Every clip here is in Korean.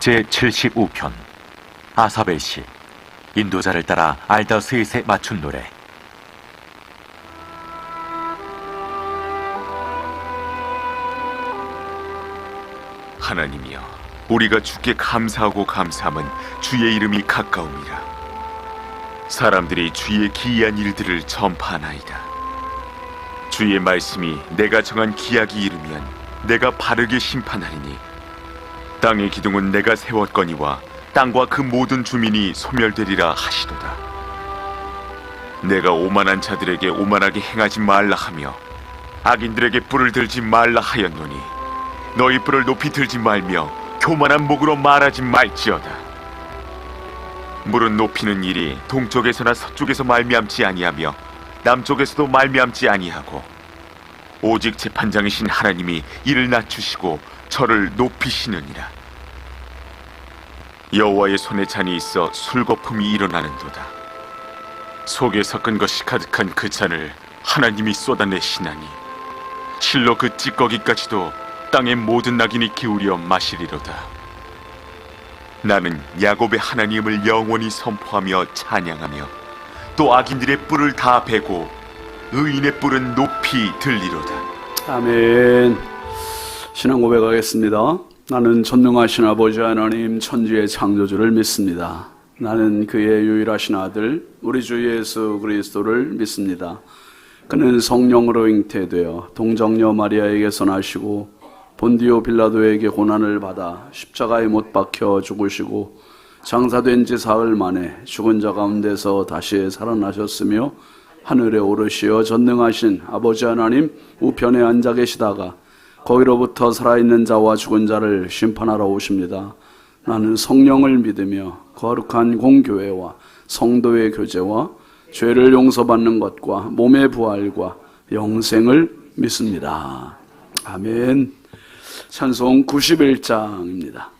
제75편 아사벨 시 인도자를 따라 알다스잇에 맞춘 노래. 하나님이여, 우리가 주께 감사하고 감사함은 주의 이름이 가까움이라. 사람들이 주의 기이한 일들을 전파하나이다. 주의 말씀이 내가 정한 기약이 이르면 내가 바르게 심판하리니 땅의 기둥은 내가 세웠거니와 땅과 그 모든 주민이 소멸되리라 하시도다. 내가 오만한 자들에게 오만하게 행하지 말라 하며 악인들에게 뿔을 들지 말라 하였노니 너희 뿔을 높이 들지 말며 교만한 목으로 말하지 말지어다. 물은 높이는 일이 동쪽에서나 서쪽에서 말미암지 아니하며 남쪽에서도 말미암지 아니하고 오직 재판장이신 하나님이 이를 낮추시고 저를 높이시느니라. 여호와의 손에 잔이 있어 술거품이 일어나는도다. 속에 섞은 것이 가득한 그 잔을 하나님이 쏟아내시나니 실로 그 찌꺼기까지도 땅의 모든 낙인이 기울여 마시리로다. 나는 야곱의 하나님을 영원히 선포하며 찬양하며 또 악인들의 뿔을 다 베고 의인의 뿔은 높이 들리로다. 아멘. 신앙 고백하겠습니다. 나는 전능하신 아버지 하나님 천지의 창조주를 믿습니다. 나는 그의 유일하신 아들 우리 주 예수 그리스도를 믿습니다. 그는 성령으로 잉태되어 동정녀 마리아에게서 나시고 본디오 빌라도에게 고난을 받아 십자가에 못 박혀 죽으시고 장사된 지 사흘 만에 죽은 자 가운데서 다시 살아나셨으며 하늘에 오르시어 전능하신 아버지 하나님 우편에 앉아 계시다가 거기로부터 살아있는 자와 죽은 자를 심판하러 오십니다. 나는 성령을 믿으며 거룩한 공교회와 성도의 교제와 죄를 용서받는 것과 몸의 부활과 영생을 믿습니다. 아멘. 찬송 91장입니다.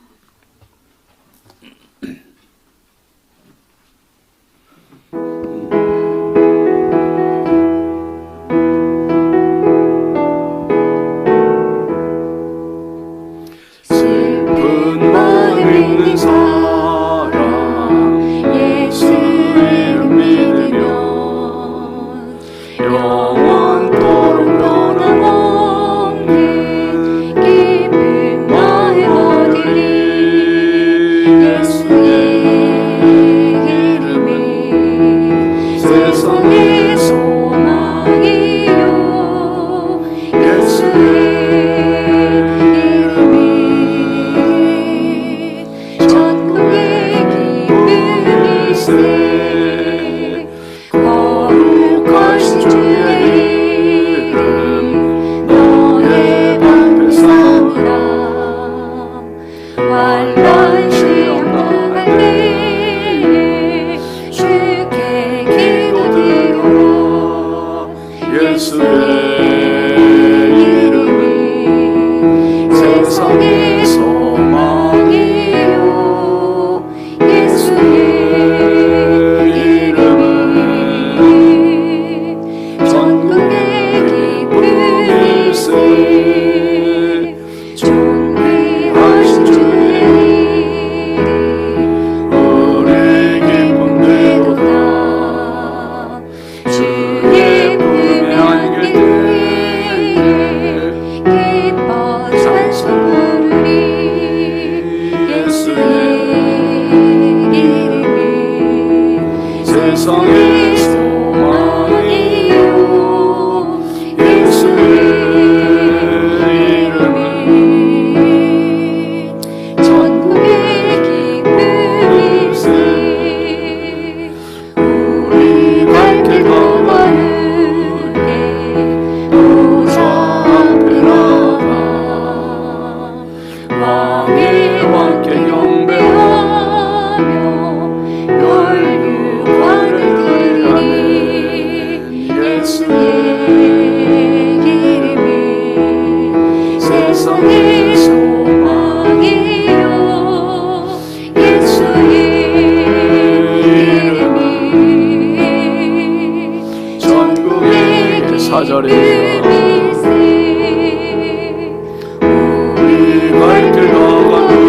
우리 갈 길 가가는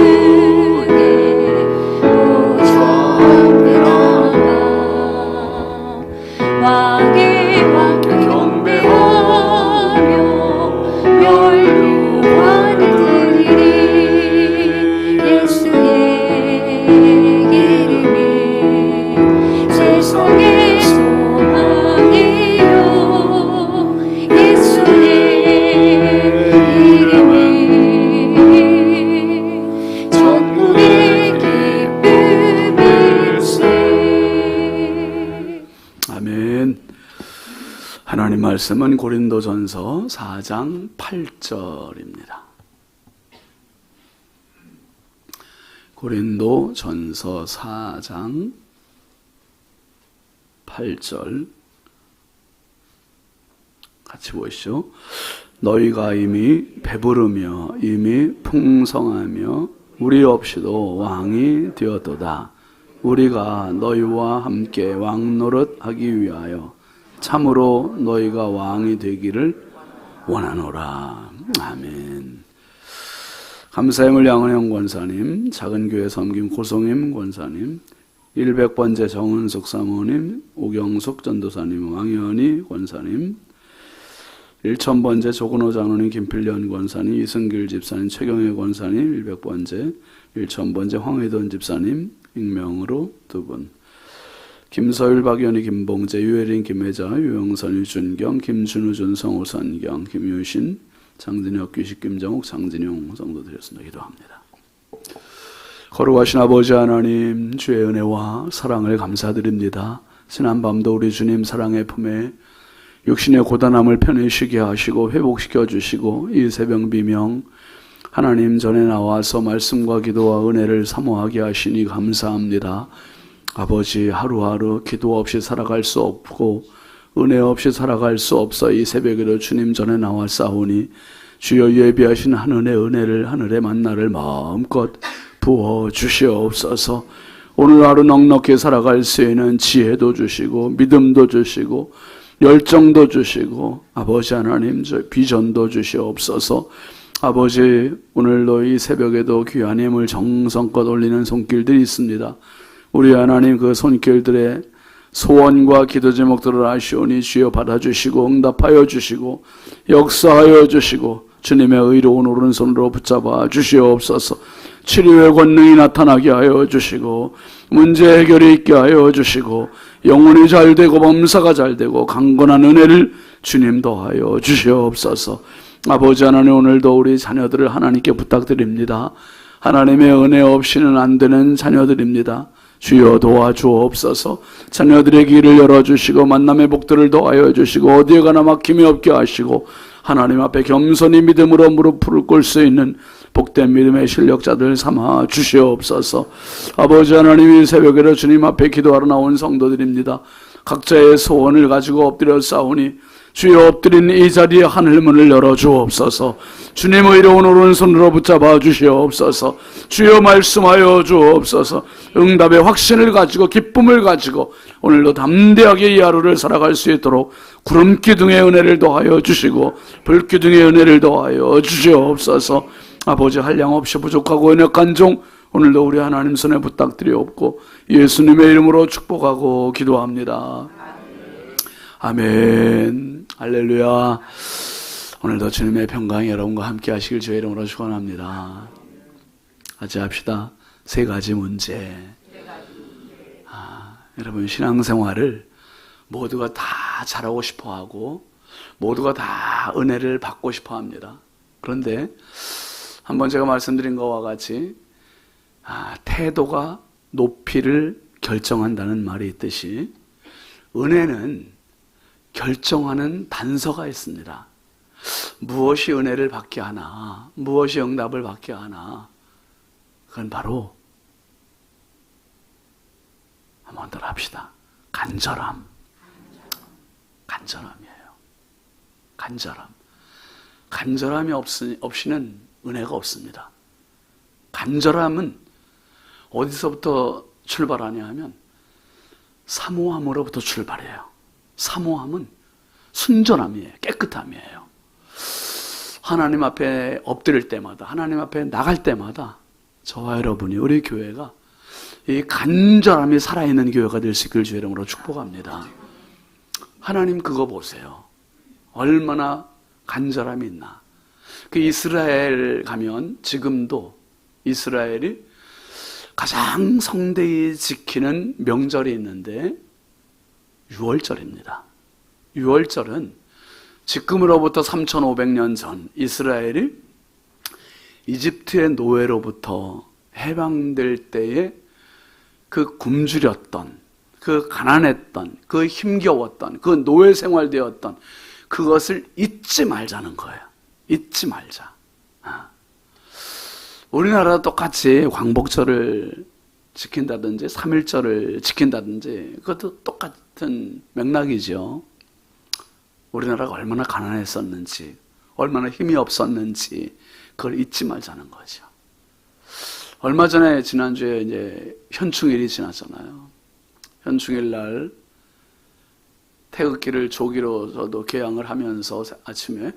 말씀은 고린도전서 4장 8절입니다. 고린도전서 4장 8절 같이 보시죠. 너희가 이미 배부르며 이미 풍성하며 우리 없이도 왕이 되었도다. 우리가 너희와 함께 왕 노릇하기 위하여 참으로 너희가 왕이 되기를 원하노라. 아멘. 감사의 양은영 권사님, 작은교회 섬김 고성임 권사님, 100번째 정은숙 사모님, 오경숙 전도사님, 왕현희 권사님, 1000번째 조근호 장로님, 김필련 권사님, 이승길 집사님, 최경혜 권사님, 100번째, 1000번째 황회돈 집사님, 익명으로 2분, 김서율, 박연희, 김봉재, 유혜린, 김혜자, 유영선, 유준경, 김준우, 준성, 오선경, 김유신, 장진혁, 귀식, 김정욱, 장진용 성도 드렸습니다. 기도합니다. 거룩하신 아버지 하나님, 주의 은혜와 사랑을 감사드립니다. 지난밤도 우리 주님 사랑의 품에 육신의 고단함을 편히 쉬게 하시고 회복시켜 주시고 이 새벽 비명 하나님 전에 나와서 말씀과 기도와 은혜를 사모하게 하시니 감사합니다. 아버지, 하루하루 기도 없이 살아갈 수 없고 은혜 없이 살아갈 수 없어 이 새벽에도 주님 전에 나와 싸우니 주여 예비하신 하늘의 은혜를, 하늘의 만나를 마음껏 부어 주시옵소서. 오늘 하루 넉넉히 살아갈 수 있는 지혜도 주시고 믿음도 주시고 열정도 주시고 아버지 하나님 저 비전도 주시옵소서. 아버지, 오늘도 이 새벽에도 귀한 힘을 정성껏 올리는 손길들이 있습니다. 우리 하나님 그 손길들의 소원과 기도 제목들을 아시오니 주여 받아주시고 응답하여 주시고 역사하여 주시고 주님의 의로운 오른손으로 붙잡아 주시옵소서. 치료의 권능이 나타나게 하여 주시고 문제 해결이 있게 하여 주시고 영혼이 잘되고 범사가 잘되고 강건한 은혜를 주님 더하여 주시옵소서. 아버지 하나님, 오늘도 우리 자녀들을 하나님께 부탁드립니다. 하나님의 은혜 없이는 안 되는 자녀들입니다. 주여 도와주옵소서. 자녀들의 길을 열어주시고 만남의 복들을 더하여 주시고 어디에 가나 막힘이 없게 하시고 하나님 앞에 겸손히 믿음으로 무릎을 꿇을 수 있는 복된 믿음의 실력자들 삼아 주시옵소서. 아버지 하나님, 이 새벽에도 주님 앞에 기도하러 나온 성도들입니다. 각자의 소원을 가지고 엎드려 싸우니 주여 엎드린 이 자리에 하늘문을 열어주옵소서. 주님 의로운 오른손으로 붙잡아 주시옵소서. 주여 말씀하여 주옵소서. 응답의 확신을 가지고 기쁨을 가지고 오늘도 담대하게 이 하루를 살아갈 수 있도록 구름기둥의 은혜를 더하여 주시고 불기둥의 은혜를 더하여 주시옵소서. 아버지, 한량없이 부족하고 연약한 종 오늘도 우리 하나님 손에 부탁드리옵고 예수님의 이름으로 축복하고 기도합니다. 아멘. 할렐루야. 오늘도 주님의 평강이 여러분과 함께 하시길 주의 이름으로 축원합니다. 같이 합시다. 3가지 문제. 여러분, 신앙생활을 모두가 다 잘하고 싶어하고 모두가 다 은혜를 받고 싶어합니다. 그런데 한번 제가 말씀드린 것과 같이 태도가 높이를 결정한다는 말이 있듯이 은혜는 결정하는 단서가 있습니다. 무엇이 은혜를 받게 하나, 무엇이 응답을 받게 하나, 그건 바로 한번 더 합시다. 간절함이에요. 간절함이 없이는 은혜가 없습니다. 간절함은 어디서부터 출발하냐 하면 사모함으로부터 출발해요. 사모함은 순전함이에요. 깨끗함이에요. 하나님 앞에 엎드릴 때마다, 하나님 앞에 나갈 때마다 저와 여러분이, 우리 교회가 이 간절함이 살아있는 교회가 될 수 있길 주의 이름으로 축복합니다. 하나님 그거 보세요. 얼마나 간절함이 있나. 그 이스라엘 가면 지금도 이스라엘이 가장 성대히 지키는 명절이 있는데 6월절입니다. 6월절은 지금으로부터 3500년 전 이스라엘이 이집트의 노예로부터 해방될 때에 그 굶주렸던, 그 가난했던, 그 힘겨웠던, 그 노예 생활되었던 그것을 잊지 말자는 거예요. 잊지 말자. 우리나라도 똑같이 광복절을 지킨다든지 3.1절을 지킨다든지 그것도 똑같은 맥락이죠. 우리나라가 얼마나 가난했었는지, 얼마나 힘이 없었는지 그걸 잊지 말자는 거죠. 얼마 전에 지난주에 이제 현충일이 지났잖아요. 현충일 날 태극기를 조기로 저도 개양을 하면서 아침에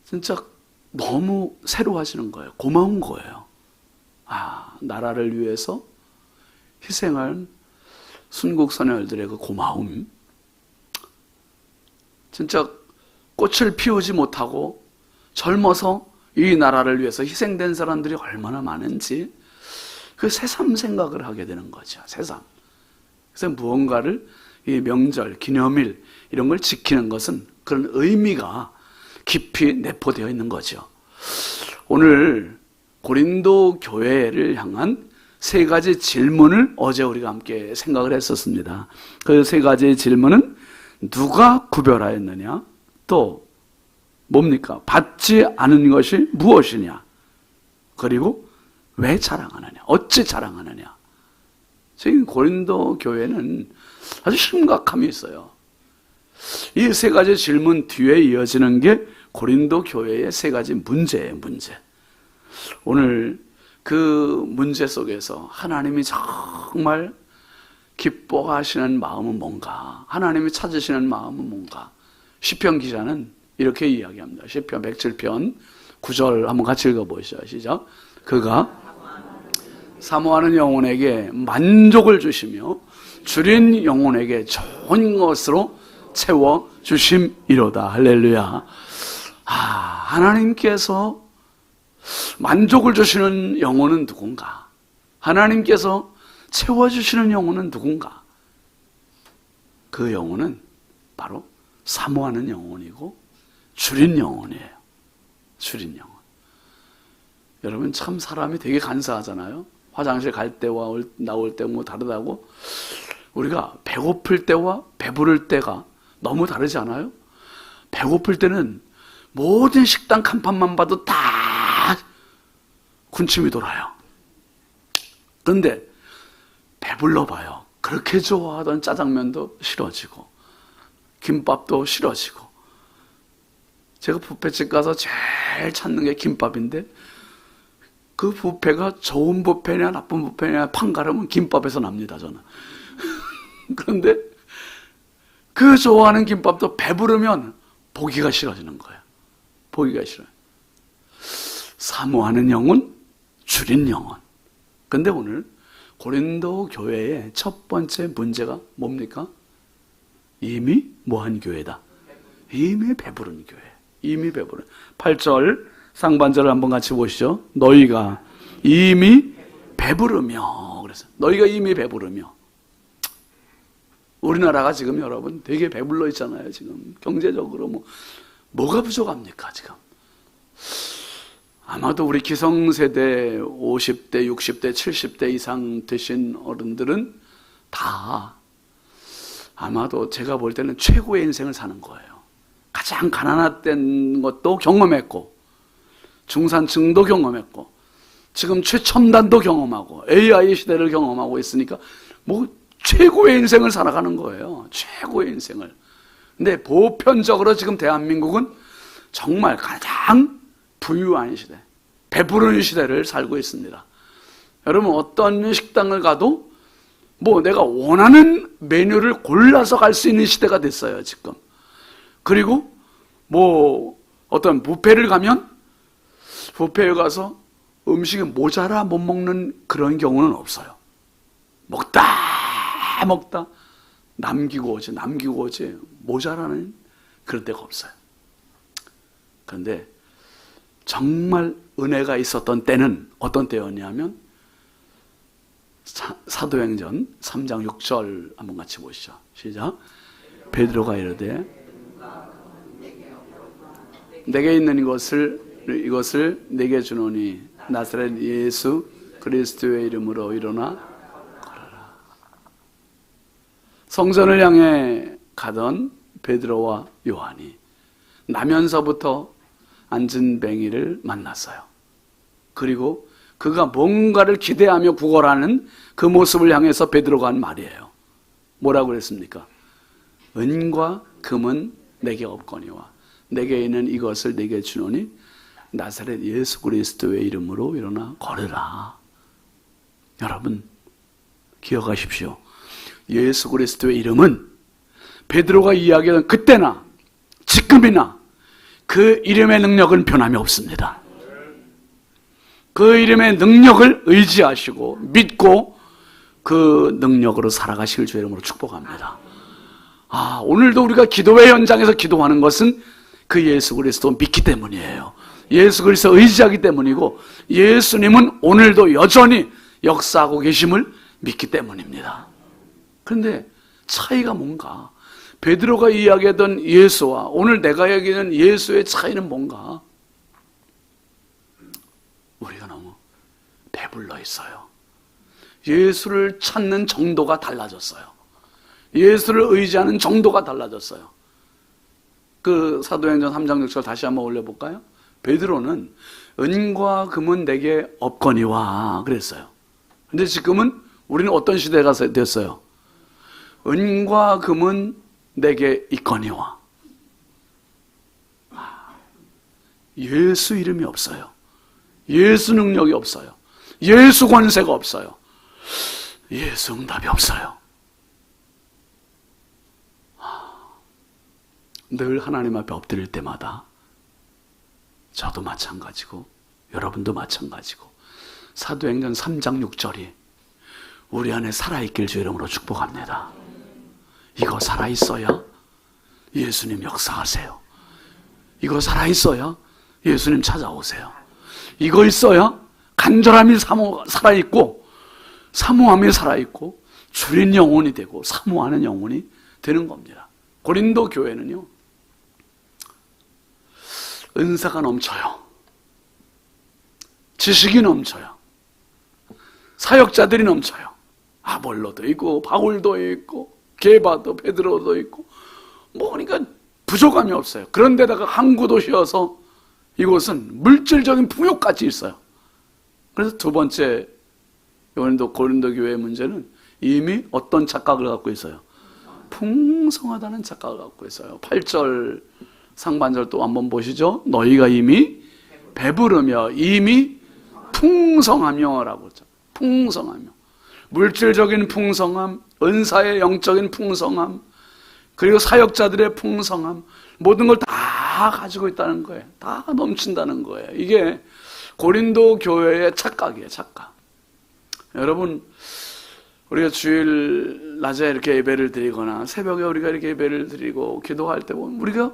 진짜 너무 새로워지는 거예요. 고마운 거예요. 나라를 위해서 희생한 순국선열들의 그 고마움. 진짜 꽃을 피우지 못하고 젊어서 이 나라를 위해서 희생된 사람들이 얼마나 많은지 그 새삼 생각을 하게 되는 거죠. 새삼. 그래서 무언가를 이 명절, 기념일 이런 걸 지키는 것은 그런 의미가 깊이 내포되어 있는 거죠. 오늘 고린도 교회를 향한 세 가지 질문을 어제 우리가 함께 생각을 했었습니다. 그 세 가지의 질문은 누가 구별하였느냐? 또 뭡니까? 받지 않은 것이 무엇이냐? 그리고 왜 자랑하느냐? 어찌 자랑하느냐? 지금 고린도 교회는 아주 심각함이 있어요. 이 세 가지 질문 뒤에 이어지는 게 고린도 교회의 세 가지 문제예요, 문제. 오늘 그 문제 속에서 하나님이 정말 기뻐하시는 마음은 뭔가, 하나님이 찾으시는 마음은 뭔가. 시편 기자는 이렇게 이야기합니다. 시편 107편 9절 한번 같이 읽어보시죠. 시작. 그가 사모하는 영혼에게 만족을 주시며 줄인 영혼에게 좋은 것으로 채워주심이로다. 할렐루야. 하나님께서 만족을 주시는 영혼은 누군가? 하나님께서 채워주시는 영혼은 누군가? 그 영혼은 바로 사모하는 영혼이고 줄인 영혼이에요. 줄인 영혼. 여러분 참 사람이 되게 간사하잖아요. 화장실 갈 때와 나올 때 뭐 다르다고. 우리가 배고플 때와 배부를 때가 너무 다르지 않아요? 배고플 때는 모든 식당 간판만 봐도 다 군침이 돌아요. 그런데 배불러 봐요. 그렇게 좋아하던 짜장면도 싫어지고 김밥도 싫어지고. 제가 뷔페집 가서 제일 찾는 게 김밥인데 그 뷔페가 좋은 뷔페냐 나쁜 뷔페냐 판가름은 김밥에서 납니다, 저는. 그런데 그 좋아하는 김밥도 배부르면 보기가 싫어지는 거예요. 보기가 싫어요. 사모하는 영혼, 줄인 영혼. 근데 오늘 고린도 교회의 첫 번째 문제가 뭡니까? 이미 뭐한 교회다? 이미 배부른 교회. 이미 배부른. 8절 상반절을 한번 같이 보시죠. 너희가 이미 배부르며. 그래서 너희가 이미 배부르며. 우리나라가 지금 여러분 되게 배불러 있잖아요. 지금 경제적으로 뭐가 부족합니까 지금? 아마도 우리 기성세대 50대, 60대, 70대 이상 되신 어른들은 다 아마도 제가 볼 때는 최고의 인생을 사는 거예요. 가장 가난했던 것도 경험했고 중산층도 경험했고 지금 최첨단도 경험하고 AI 시대를 경험하고 있으니까 최고의 인생을 살아가는 거예요. 최고의 인생을. 근데 보편적으로 지금 대한민국은 정말 가장 부유한 시대, 배부른 시대를 살고 있습니다. 여러분 어떤 식당을 가도 내가 원하는 메뉴를 골라서 갈 수 있는 시대가 됐어요, 지금. 그리고 어떤 뷔페를 가면 뷔페에 가서 음식이 모자라 못 먹는 그런 경우는 없어요. 먹다 남기고 오지 모자라는 그런 데가 없어요. 그런데 정말 은혜가 있었던 때는 어떤 때였냐면 사도행전 3장 6절 한번 같이 보시죠. 시작. 베드로가 이르되 내게 있는 이것을 내게 주노니 나사렛 예수 그리스도의 이름으로 일어나 걸어라. 성전을 향해 가던 베드로와 요한이 나면서부터 안진뱅이를 만났어요. 그리고 그가 뭔가를 기대하며 구걸하는 그 모습을 향해서 베드로가 한 말이에요. 뭐라고 그랬습니까? 은과 금은 내게 없거니와 내게 있는 이것을 내게 주노니 나사렛 예수 그리스도의 이름으로 일어나 걸으라. 여러분 기억하십시오. 예수 그리스도의 이름은 베드로가 이야기하던 그때나 지금이나 그 이름의 능력은 변함이 없습니다. 그 이름의 능력을 의지하시고 믿고 그 능력으로 살아가실 주의 이름으로 축복합니다. 오늘도 우리가 기도회 현장에서 기도하는 것은 그 예수 그리스도 믿기 때문이에요. 예수 그리스도 의지하기 때문이고 예수님은 오늘도 여전히 역사하고 계심을 믿기 때문입니다. 그런데 차이가 뭔가? 베드로가 이야기하던 예수와 오늘 내가 얘기하는 예수의 차이는 뭔가? 우리가 너무 배불러 있어요. 예수를 찾는 정도가 달라졌어요. 예수를 의지하는 정도가 달라졌어요. 그 사도행전 3장 6절 다시 한번 올려볼까요? 베드로는 은과 금은 내게 없거니와 그랬어요. 근데 지금은 우리는 어떤 시대가 됐어요? 은과 금은 내게 있거니와. 예수 이름이 없어요. 예수 능력이 없어요. 예수 권세가 없어요. 예수 응답이 없어요. 늘 하나님 앞에 엎드릴 때마다 저도 마찬가지고 여러분도 마찬가지고 사도행전 3장 6절이 우리 안에 살아있길 주 이름으로 축복합니다. 이거 살아있어야 예수님 역사하세요. 이거 살아있어야 예수님 찾아오세요. 이거 있어야 간절함이 살아있고 사모함이 살아있고 주린 영혼이 되고 사모하는 영혼이 되는 겁니다. 고린도 교회는요 은사가 넘쳐요. 지식이 넘쳐요. 사역자들이 넘쳐요. 아볼로도 있고 바울도 있고 게바도 베드로도 있고 그러니까 부족함이 없어요. 그런데다가 항구도 쉬어서 이곳은 물질적인 풍요까지 있어요. 그래서 두 번째 고린도 교회의 문제는 이미 어떤 착각을 갖고 있어요? 풍성하다는 착각을 갖고 있어요. 8절 상반절 또 한번 보시죠. 너희가 이미 배부르며 이미 풍성하며 라고 했죠. 풍성하며 물질적인 풍성함, 은사의 영적인 풍성함, 그리고 사역자들의 풍성함, 모든 걸 다 가지고 있다는 거예요. 다 넘친다는 거예요. 이게 고린도 교회의 착각이에요. 착각. 여러분 우리가 주일 낮에 이렇게 예배를 드리거나 새벽에 우리가 이렇게 예배를 드리고 기도할 때 보면 우리가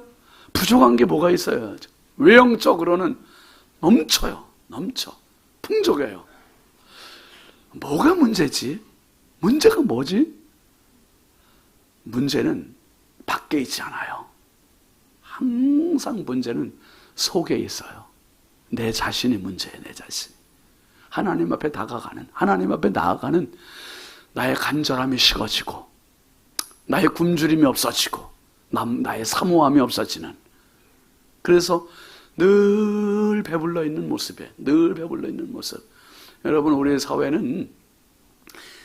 부족한 게 뭐가 있어요? 외형적으로는 넘쳐요. 넘쳐. 풍족해요. 뭐가 문제지? 문제가 뭐지? 문제는 밖에 있지 않아요. 항상 문제는 속에 있어요. 내 자신이 문제예요. 내 자신. 하나님 앞에 다가가는, 하나님 앞에 나아가는 나의 간절함이 식어지고 나의 굶주림이 없어지고 나의 사모함이 없어지는, 그래서 늘 배불러 있는 모습에, 늘 배불러 있는 모습. 여러분 우리 사회는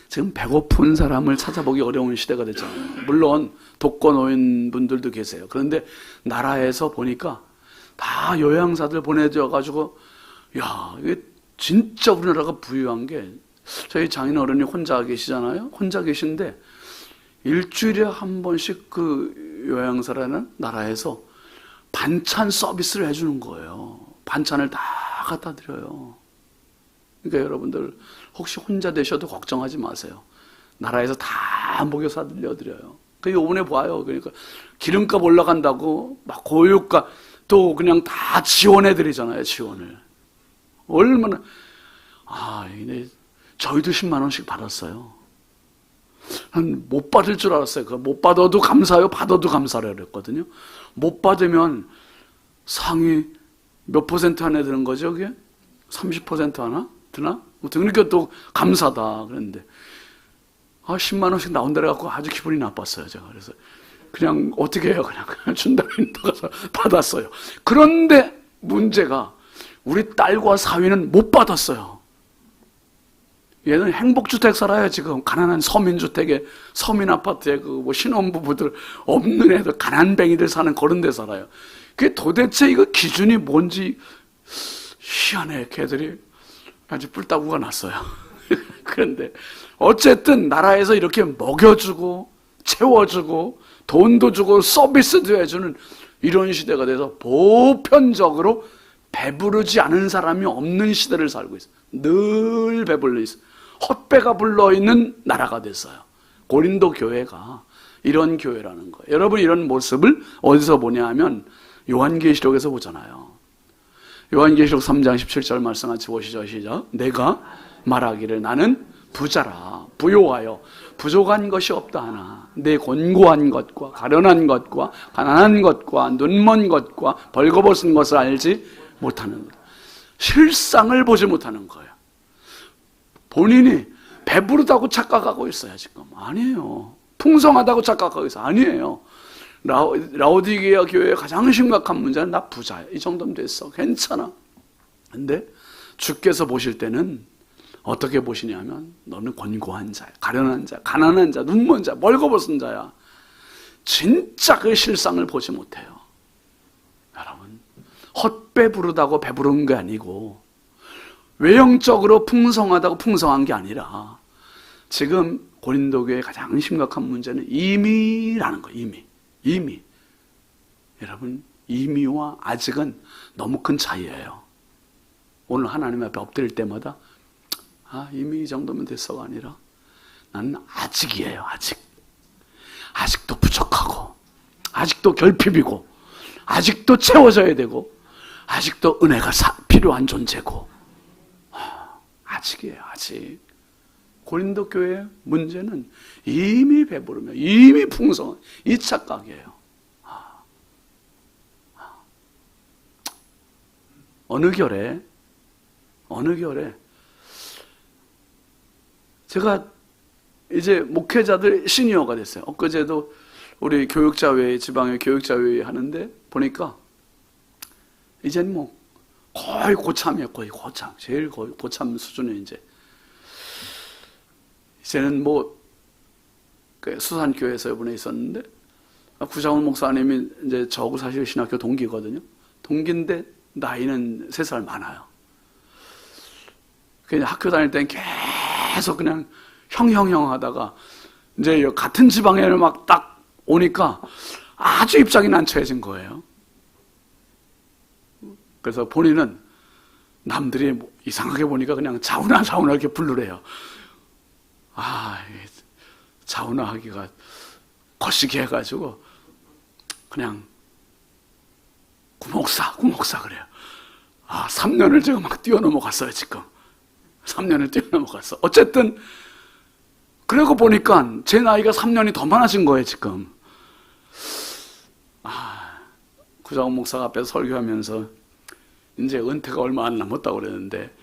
지금 배고픈 사람을 찾아보기 어려운 시대가 됐잖아요. 물론 독거노인 분들도 계세요. 그런데 나라에서 보니까 다 요양사들 보내져 가지고 야 이게 진짜 우리나라가 부유한 게, 저희 장인어른이 혼자 계시잖아요. 혼자 계신데 일주일에 한 번씩 그 요양사라는 나라에서 반찬 서비스를 해주는 거예요. 반찬을 다 갖다 드려요. 그러니까 여러분들 혹시 혼자 되셔도 걱정하지 마세요. 나라에서 다 먹여서 들려드려요. 그 요번에 봐요. 그러니까 기름값 올라간다고 막 고유가 또 그냥 다 지원해 드리잖아요. 지원을 얼마나. 근데 저희도 10만 원씩 받았어요. 못 받을 줄 알았어요. 못 받아도 감사해요, 받아도 감사해요 그랬거든요. 못 받으면 상위 몇 퍼센트 하나 드는 거죠, 그게? 30% 하나 드나? 그러니까 또 감사다 그랬는데 10만 원씩 나온다 그래갖고 아주 기분이 나빴어요, 제가. 그래서 그냥 어떻게 해요? 그냥 준다고 인도가서 받았어요. 그런데 문제가 우리 딸과 사위는 못 받았어요. 얘는 행복주택 살아요. 지금 가난한 서민주택에, 서민아파트에 그 뭐 신혼부부들 없는 애들, 가난뱅이들 사는 그런 데 살아요. 그게 도대체 이거 기준이 뭔지 희한해. 걔들이 아주 뿔따구가 났어요. 그런데 어쨌든 나라에서 이렇게 먹여주고 채워주고 돈도 주고 서비스도 해주는 이런 시대가 돼서 보편적으로 배부르지 않은 사람이 없는 시대를 살고 있어요. 늘 배불러 있어요. 헛배가 불러있는 나라가 됐어요. 고린도 교회가 이런 교회라는 거예요. 여러분, 이런 모습을 어디서 보냐 하면 요한계시록에서 보잖아요. 요한계시록 3장 17절 말씀 같이 보시죠. 시작. 내가 말하기를 나는 부자라 부요하여 부족한 것이 없다 하나 내 곤고한 것과 가련한 것과 가난한 것과 눈먼 것과 벌거벗은 것을 알지 못하는 거예요. 실상을 보지 못하는 거예요. 본인이 배부르다고 착각하고 있어요. 지금 아니에요. 풍성하다고 착각하고 있어요. 아니에요. 라오디게아 교회의 가장 심각한 문제는 나 부자야. 이 정도면 됐어. 괜찮아. 근데 주께서 보실 때는 어떻게 보시냐면 너는 곤고한 자야, 가련한 자, 가난한 자, 눈먼 자, 멀거벗은 자야. 진짜 그 실상을 보지 못해요. 여러분, 헛배부르다고 배부른 게 아니고 외형적으로 풍성하다고 풍성한 게 아니라 지금 고린도 교회의 가장 심각한 문제는 임의라는 거예요. 임의. 여러분, 임의와 아직은 너무 큰 차이예요. 오늘 하나님 앞에 엎드릴 때마다 이미 이 정도면 됐어가 아니라 나는 아직이에요. 아직도 부족하고 아직도 결핍이고 아직도 채워져야 되고 아직도 은혜가 필요한 존재고 아직이에요. 아직. 고린도 교회의 문제는 이미 배부르며 이미 풍성한 이 착각이에요. 어느 결에 제가 이제 목회자들 시니어가 됐어요. 엊그제도 우리 교육자회의, 지방의 교육자회의 하는데 보니까 이제는 뭐 거의 고참이에요. 거의 고참. 제일 거의 고참 수준에 이제는 뭐 수산교회에서 이번에 있었는데 구장훈 목사님이 이제 저하고 사실 신학교 동기거든요. 동기인데 나이는 3살 많아요. 그냥 학교 다닐 땐 계속 그냥 형 하다가 이제 같은 지방에 막 딱 오니까 아주 입장이 난처해진 거예요. 그래서 본인은 남들이 이상하게 보니까 그냥 자우나 이렇게 부르래요. 자우나 하기가 거시기 해가지고 그냥 구목사 그래요. 3년을 제가 막 뛰어넘어갔어요. 지금 3년을 뛰어넘어갔어. 어쨌든 그러고 보니까 제 나이가 3년이 더 많아진 거예요. 지금 구자원 목사가 앞에서 설교하면서 이제 은퇴가 얼마 안 남았다고 그랬는데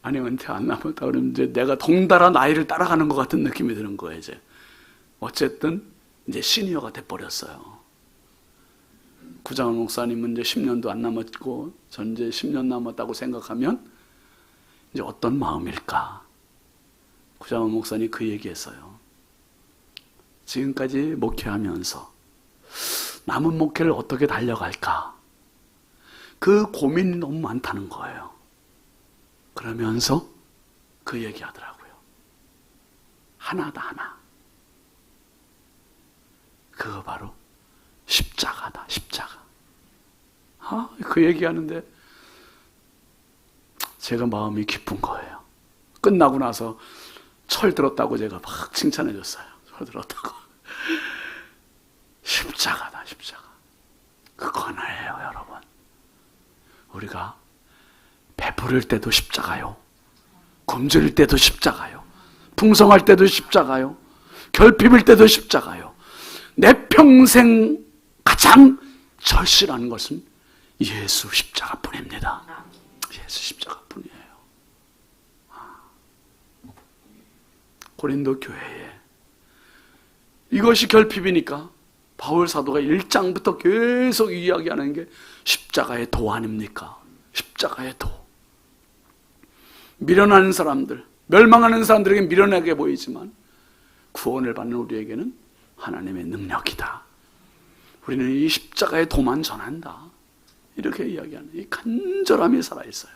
아니 은퇴 안 남았다고 그러면 이제 내가 덩달아 나이를 따라가는 것 같은 느낌이 드는 거예요. 이제 어쨌든 이제 시니어가 돼버렸어요. 구장원 목사님은 이제 10년도 안 남았고 전 이제 10년 남았다고 생각하면 이제 어떤 마음일까? 구장원 목사님 그 얘기했어요. 지금까지 목회하면서 남은 목회를 어떻게 달려갈까? 그 고민이 너무 많다는 거예요. 그러면서 그 얘기하더라고요. 하나다 하나. 그거 바로 십자가다. 십자가. 그 얘기하는데 제가 마음이 기쁜 거예요. 끝나고 나서 철 들었다고 제가 막 칭찬해 줬어요. 철 들었다고. 십자가다. 십자가. 그거 하나예요. 여러분. 우리가 배부를 때도 십자가요. 굶주릴 때도 십자가요. 풍성할 때도 십자가요. 결핍일 때도 십자가요. 내 평생 가장 절실한 것은 예수 십자가뿐입니다. 예수 십자가뿐이에요. 고린도 교회에 이것이 결핍이니까 바울 사도가 1장부터 계속 이야기하는 게 십자가의 도 아닙니까? 십자가의 도. 미련한 사람들, 멸망하는 사람들에게 미련하게 보이지만 구원을 받는 우리에게는 하나님의 능력이다. 우리는 이 십자가의 도만 전한다. 이렇게 이야기하는 이 간절함이 살아있어요.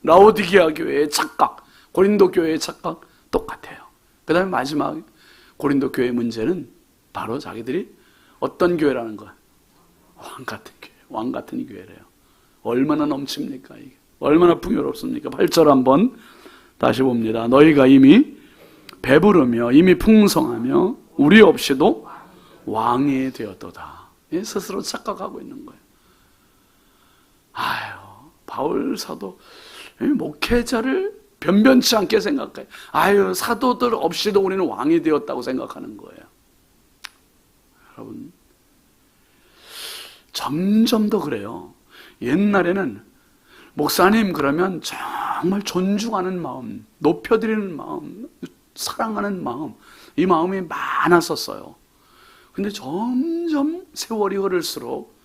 라오디게아 교회의 착각, 고린도 교회의 착각 똑같아요. 그 다음에 마지막 고린도 교회의 문제는 바로 자기들이 어떤 교회라는 거야? 왕 같은 교회, 왕 같은 교회래요. 얼마나 넘칩니까 이게? 얼마나 풍요롭습니까? 8절 한번 다시 봅니다. 너희가 이미 배부르며 이미 풍성하며 우리 없이도 왕이 되었도다. 스스로 착각하고 있는 거예요. 아유, 바울 사도 목회자를 변변치 않게 생각해요. 아유, 사도들 없이도 우리는 왕이 되었다고 생각하는 거예요. 여러분, 점점 더 그래요. 옛날에는 목사님 그러면 정말 존중하는 마음, 높여드리는 마음, 사랑하는 마음, 이 마음이 많았었어요. 근데 점점 세월이 흐를수록,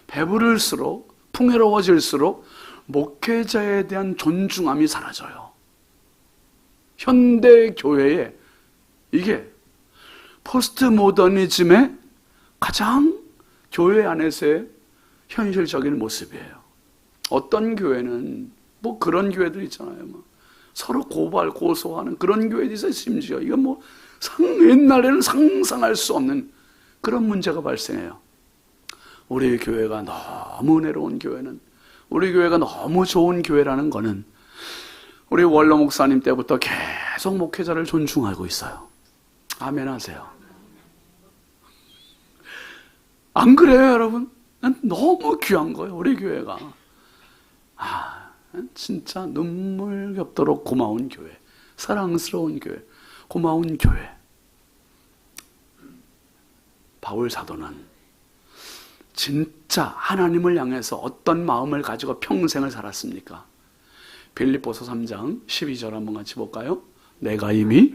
배부를수록, 풍요로워질수록 목회자에 대한 존중함이 사라져요. 현대 교회에 이게 포스트 모더니즘의 가장 교회 안에서의 현실적인 모습이에요. 어떤 교회는 뭐 그런 교회들 있잖아요. 서로 고발, 고소하는 그런 교회도 있어요. 심지어 이건 뭐 옛날에는 상상할 수 없는 그런 문제가 발생해요. 우리 교회가 너무 은혜로운 교회는, 우리 교회가 너무 좋은 교회라는 거는 우리 원로 목사님 때부터 계속 목회자를 존중하고 있어요. 아멘 하세요. 안 그래요, 여러분? 너무 귀한 거예요, 우리 교회가. 진짜 눈물 겹도록 고마운 교회, 사랑스러운 교회, 고마운 교회. 바울 사도는 진짜 하나님을 향해서 어떤 마음을 가지고 평생을 살았습니까? 빌립보서 3장 12절 한번 같이 볼까요? 내가 이미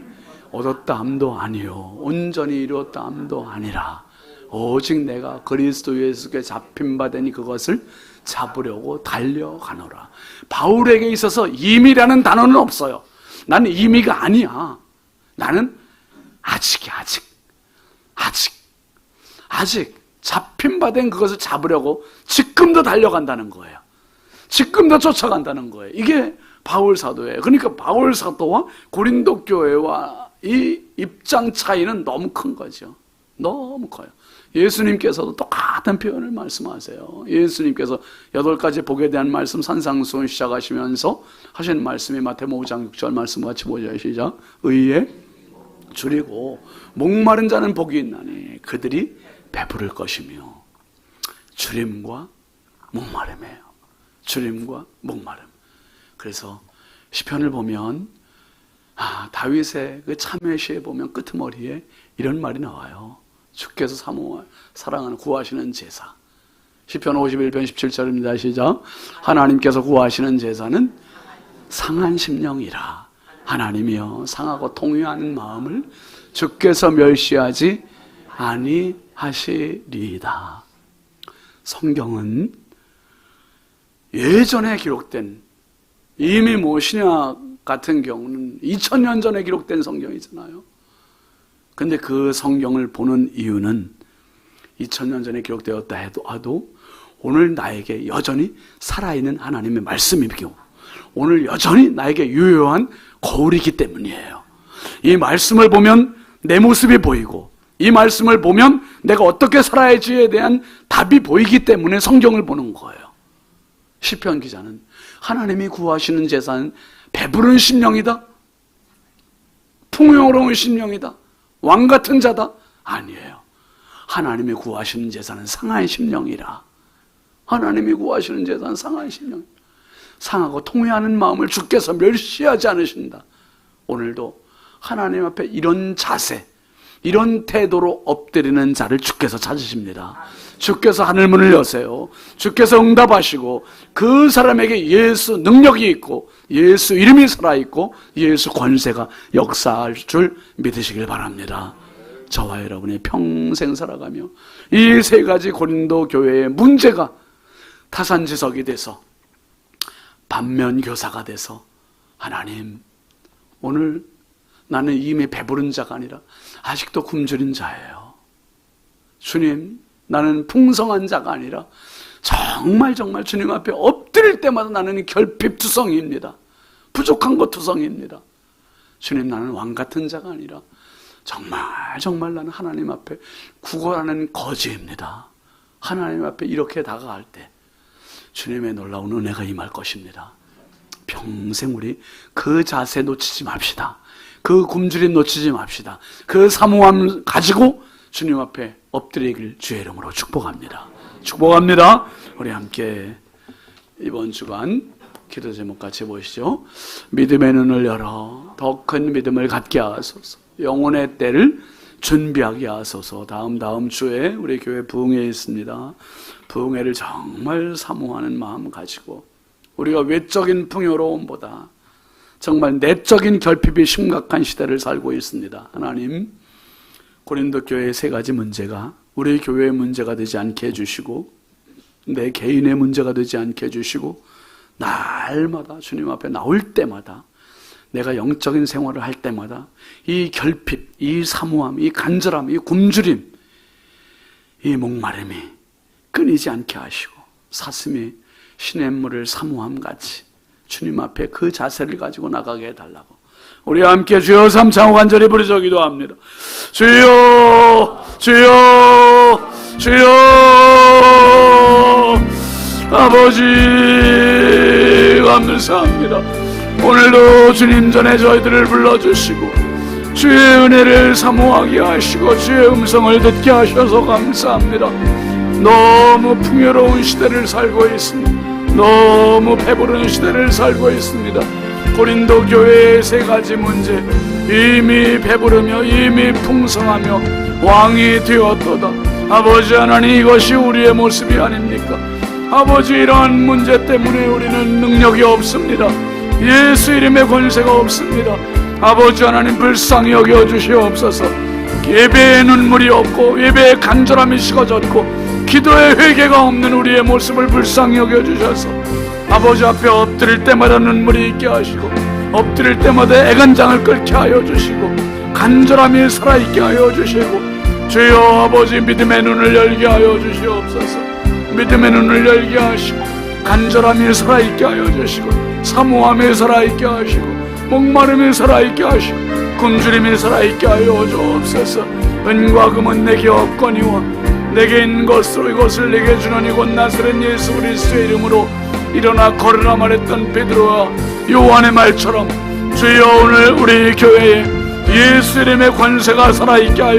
얻었다 함도 아니요 온전히 이루었다 함도 아니라 오직 내가 그리스도 예수께 잡힌 바 되니 그것을 잡으려고 달려가노라. 바울에게 있어서 임이라는 단어는 없어요. 나는 임이가 아니야. 나는 아직이야. 아직 잡힌 바 된 그것을 잡으려고 지금도 달려간다는 거예요. 지금도 쫓아간다는 거예요. 이게 바울 사도예요. 그러니까 바울 사도와 고린도 교회와 이 입장 차이는 너무 큰 거죠. 너무 커요. 예수님께서도 똑같은 표현을 말씀하세요. 예수님께서 8가지 복에 대한 말씀 산상수훈 시작하시면서 하신 말씀이 마태복음 5장 6절 말씀 같이 보죠. 시작. 의에 줄이고 목마른 자는 복이 있나니 그들이 배부를 것이며. 줄임과 목마름이에요. 줄임과 목마름. 그래서 시편을 보면 다윗의 그 참회 시에 보면 끄트머리에 이런 말이 나와요. 주께서 사랑하는 구하시는 제사. 시편 51편 17절입니다. 시작. 하나님께서 구하시는 제사는 상한 심령이라. 하나님이여 상하고 통회하는 마음을 주께서 멸시하지 아니하시리이다. 성경은 예전에 기록된, 이미 신약 같은 경우는 2000년 전에 기록된 성경이잖아요. 근데 그 성경을 보는 이유는 2000년 전에 기록되었다 해도 오늘 나에게 여전히 살아있는 하나님의 말씀이고 오늘 여전히 나에게 유효한 거울이기 때문이에요. 이 말씀을 보면 내 모습이 보이고 이 말씀을 보면 내가 어떻게 살아야지에 대한 답이 보이기 때문에 성경을 보는 거예요. 시편 기자는 하나님이 구하시는 제사는 배부른 심령이다? 풍요로운 심령이다? 왕 같은 자다? 아니에요. 하나님이 구하시는 제사는 상한 심령이라. 하나님이 구하시는 제사는 상한 심령. 상하고 통회하는 마음을 주께서 멸시하지 않으신다. 오늘도 하나님 앞에 이런 자세, 이런 태도로 엎드리는 자를 주께서 찾으십니다. 주께서 하늘문을 여세요. 주께서 응답하시고 그 사람에게 예수 능력이 있고 예수 이름이 살아있고 예수 권세가 역사할 줄 믿으시길 바랍니다. 저와 여러분이 평생 살아가며 이 세 가지 고린도 교회의 문제가 타산지석이 돼서 반면교사가 돼서 하나님, 오늘 나는 이미 배부른 자가 아니라 아직도 굶주린 자예요. 주님, 나는 풍성한 자가 아니라 정말 주님 앞에 엎드릴 때마다 나는 결핍투성이입니다. 부족한 것 투성이입니다. 주님, 나는 왕 같은 자가 아니라 정말 나는 하나님 앞에 구걸하는 거지입니다. 하나님 앞에 이렇게 다가갈 때 주님의 놀라운 은혜가 임할 것입니다. 평생 우리 그 자세 놓치지 맙시다. 그 굶주림 놓치지 맙시다. 그 사모함 가지고 주님 앞에 엎드리길 주의 이름으로 축복합니다. 축복합니다. 우리 함께 이번 주간 기도 제목 같이 보시죠. 믿음의 눈을 열어 더 큰 믿음을 갖게 하소서. 영혼의 때를 준비하게 하소서. 다음 주에 우리 교회 부흥회 있습니다. 부흥회를 정말 사모하는 마음 가지고 우리가 외적인 풍요로움보다 정말 내적인 결핍이 심각한 시대를 살고 있습니다. 하나님, 고린도 교회의 세 가지 문제가 우리 교회의 문제가 되지 않게 해주시고 내 개인의 문제가 되지 않게 해주시고 날마다 주님 앞에 나올 때마다 내가 영적인 생활을 할 때마다 이 결핍, 이 사모함, 이 간절함, 이 굶주림, 이 목마름이 끊이지 않게 하시고 사슴이 시냇물을 사모함같이 주님 앞에 그 자세를 가지고 나가게 해달라고 우리 함께 주여 삼창호 간절히 부르짖어 기도합니다. 주여, 주여, 주여. 아버지 감사합니다. 오늘도 주님 전에 저희들을 불러주시고 주의 은혜를 사모하게 하시고 주의 음성을 듣게 하셔서 감사합니다. 너무 풍요로운 시대를 살고 있습니다. 너무 배부른 시대를 살고 있습니다. 고린도 교회의 세 가지 문제, 이미 배부르며 이미 풍성하며 왕이 되었도다. 아버지 하나님, 이것이 우리의 모습이 아닙니까? 아버지, 이러한 문제 때문에 우리는 능력이 없습니다. 예수 이름의 권세가 없습니다. 아버지 하나님, 불쌍히 여겨주시옵소서. 예배에 눈물이 없고 예배에 간절함이 식어졌고 기도에 회개가 없는 우리의 모습을 불쌍히 여겨주셔서 아버지 앞에 엎드릴 때마다 눈물이 있게 하시고 엎드릴 때마다 애간장을 끓게 하여 주시고 간절함이 살아있게 하여 주시고 주여 아버지, 믿음의 눈을 열게 하여 주시옵소서. 믿음의 눈을 열게 하시고 간절함이 살아있게 하여 주시고 사모함이 살아있게 하시고 목마름이 살아있게 하시고 굶주림이 살아있게 하여 주옵소서. 은과 금은 내게 없거니와 내게 있는 것으로 이것을 내게 주노니 곧 나사렛 예수 그리스도의 이름으로 일어나 걸으라 말했던 베드로와 요한의 말처럼 주여 오늘 우리 교회에 예수 이름의 권세가 살아있게 하여